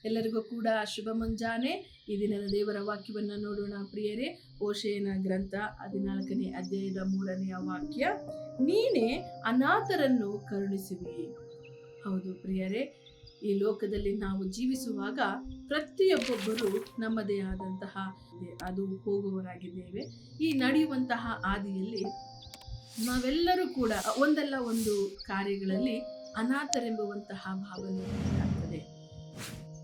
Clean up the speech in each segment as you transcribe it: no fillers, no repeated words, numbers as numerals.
ಎಲ್ಲರಿಗೂ ಕೂಡ ಶುಭ ಮುಂಜಾನೆ. ಈ ದಿನದ ದೇವರ ವಾಕ್ಯವನ್ನು ನೋಡೋಣ ಪ್ರಿಯರೇ. ಹೋಶೇಯನ ಗ್ರಂಥ 14ನೇ ಅಧ್ಯಾಯದ 3ನೇ ವಾಕ್ಯ, ನೀನೇ ಅನಾಥರನ್ನು ಕರುಣಿಸುವಿ. ಹೌದು ಪ್ರಿಯರೇ, ಈ ಲೋಕದಲ್ಲಿ ನಾವು ಜೀವಿಸುವಾಗ ಪ್ರತಿಯೊಬ್ಬೊಬ್ಬರು ನಮ್ಮದೇ ಆದಂತಹ ಅದು ಹೋಗುವವರಾಗಿದ್ದೇವೆ. ಈ ನಡೆಯುವಂತಹ ಹಾದಿಯಲ್ಲಿ ನಾವೆಲ್ಲರೂ ಕೂಡ ಒಂದಲ್ಲ ಒಂದು ಕಾರ್ಯಗಳಲ್ಲಿ ಅನಾಥರೆಂಬುವಂತಹ ಭಾವನೆ ಆಗ್ತದೆ.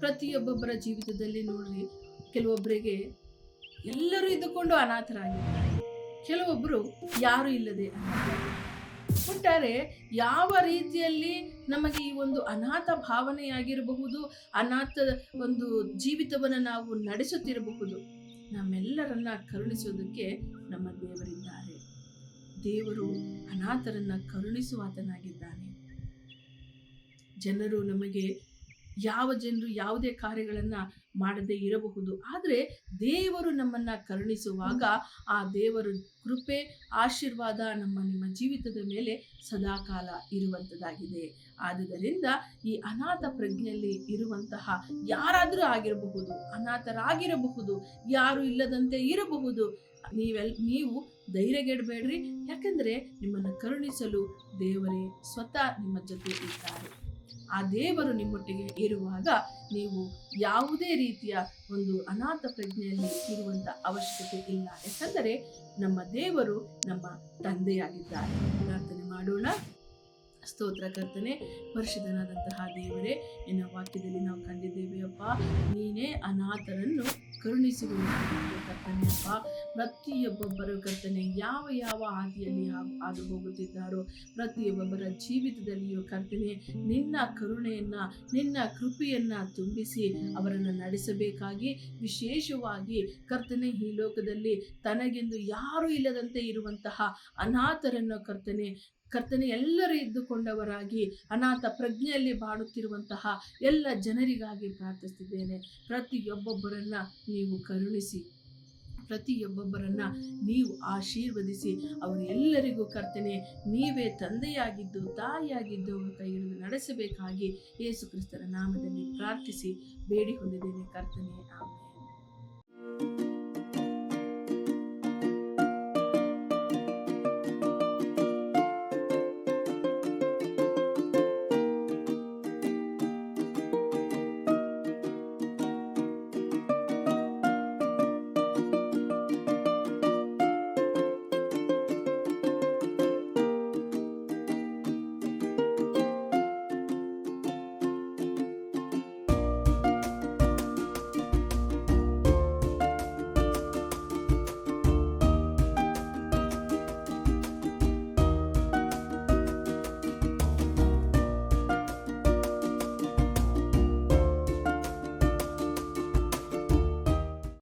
ಪ್ರತಿಯೊಬ್ಬೊಬ್ಬರ ಜೀವಿತದಲ್ಲಿ ನೋಡ್ರಿ, ಕೆಲವೊಬ್ಬರಿಗೆ ಎಲ್ಲರೂ ಇದ್ದುಕೊಂಡು ಅನಾಥರಾಗಿದ್ದಾರೆ, ಕೆಲವೊಬ್ಬರು ಯಾರು ಇಲ್ಲದೆ ಒಟ್ಟಾರೆ ಯಾವ ರೀತಿಯಲ್ಲಿ ನಮಗೆ ಈ ಒಂದು ಅನಾಥ ಭಾವನೆಯಾಗಿರಬಹುದು, ಅನಾಥ ಒಂದು ಜೀವಿತವನ್ನು ನಾವು ನಡೆಸುತ್ತಿರಬಹುದು, ನಮ್ಮೆಲ್ಲರನ್ನ ಕರುಣಿಸುವುದಕ್ಕೆ ನಮ್ಮ ದೇವರಿದ್ದಾರೆ. ದೇವರು ಅನಾಥರನ್ನ ಕರುಣಿಸುವಾತನಾಗಿದ್ದಾನೆ. ಜನರು ಯಾವುದೇ ಕಾರ್ಯಗಳನ್ನ ಮಾಡದೇ ಇರಬಹುದು, ಆದರೆ ದೇವರು ನಮ್ಮನ್ನ ಕರುಣಿಸುವಾಗ ಆ ದೇವರು ಕೃಪೆ ಆಶೀರ್ವಾದ ನಿಮ್ಮ ಜೀವಿತದ ಮೇಲೆ ಸದಾಕಾಲ ಇರುವಂಥದ್ದಾಗಿದೆ. ಆದುದರಿಂದ ಈ ಅನಾಥ ಪ್ರಜ್ಞೆಯಲ್ಲಿ ಇರುವಂತಹ ಯಾರಾದರೂ ಆಗಿರಬಹುದು, ಅನಾಥರಾಗಿರಬಹುದು, ಯಾರು ಇಲ್ಲದಂತೆ ಇರಬಹುದು, ನೀವು ಧೈರ್ಯಗೆಡಬೇಡ್ರಿ. ಯಾಕಂದ್ರೆ ನಿಮ್ಮನ್ನು ಕರುಣಿಸಲು ದೇವರೇ ಸ್ವತಃ ನಿಮ್ಮ ಜೊತೆ ಇದ್ದಾರೆ. ಆ ದೇವರು ನಿಮ್ಮೊಟ್ಟಿಗೆ ಇರುವಾಗ ನೀವು ಯಾವುದೇ ರೀತಿಯ ಒಂದು ಅನಾಥ ಪ್ರಜ್ಞೆಯಲ್ಲಿ ಇರುವಂತ ಅವಶ್ಯಕತೆ ಇಲ್ಲ. ಯಾಕಂದರೆ ನಮ್ಮ ದೇವರು ನಮ್ಮ ತಂದೆಯಾಗಿದ್ದಾರೆ. ಪ್ರಾರ್ಥನೆ ಮಾಡೋಣ. ಸ್ತೋತ್ರ ಕರ್ತನೆ, ಪರಿಶುದ್ಧನಾದಂತಹ ದೇವರೇ, ನಿನ್ನ ವಾಕ್ಯದಲ್ಲಿ ನಾವು ಕಂಡಿದ್ದೇವೆ ಅಪ್ಪ, ನೀನೇ ಅನಾಥರನ್ನು ಕರುಣಿಸುವ ಕರ್ತನೆ ಅಪ್ಪ. ಪ್ರತಿಯೊಬ್ಬೊಬ್ಬರು ಕರ್ತನೆ ಯಾವ ಹಾದಿಯಲ್ಲಿ ಹಾದು ಹೋಗುತ್ತಿದ್ದಾರೋ ಪ್ರತಿಯೊಬ್ಬೊಬ್ಬರ ಜೀವಿತದಲ್ಲಿಯೂ ಕರ್ತನೆ ನಿನ್ನ ಕರುಣೆಯನ್ನ, ನಿನ್ನ ಕೃಪೆಯನ್ನ ತುಂಬಿಸಿ ಅವರನ್ನು ನಡೆಸಬೇಕಾಗಿ, ವಿಶೇಷವಾಗಿ ಕರ್ತನೆ ಈ ಲೋಕದಲ್ಲಿ ತನಗೆಂದು ಯಾರು ಇಲ್ಲದಂತೆ ಇರುವಂತಹ ಅನಾಥರನ್ನು ಕರ್ತನೆ ಎಲ್ಲರೂ ಇದ್ದುಕೊಂಡವರಾಗಿ ಅನಾಥ ಪ್ರಜ್ಞೆಯಲ್ಲಿ ಬಾಳುತ್ತಿರುವಂತಹ ಎಲ್ಲ ಜನರಿಗಾಗಿ ಪ್ರಾರ್ಥಿಸುತ್ತಿದ್ದೇನೆ. ಪ್ರತಿಯೊಬ್ಬೊಬ್ಬರನ್ನ ನೀವು ಕರುಣಿಸಿ, ಪ್ರತಿಯೊಬ್ಬೊಬ್ಬರನ್ನ ನೀವು ಆಶೀರ್ವದಿಸಿ, ಅವರೆಲ್ಲರಿಗೂ ಕರ್ತನೆ ನೀವೇ ತಂದೆಯಾಗಿದ್ದು ತಾಯಿಯಾಗಿದ್ದು ಅವರ ಕೈ ಹಿಡಿದು ನಡೆಸಬೇಕಾಗಿ ಯೇಸು ಕ್ರಿಸ್ತರ ನಾಮದಲ್ಲಿ ಪ್ರಾರ್ಥಿಸಿ ಬೇಡಿ ಹೊಂದಿದ್ದೇನೆ ಕರ್ತನೆ, ಆಮೆನ್.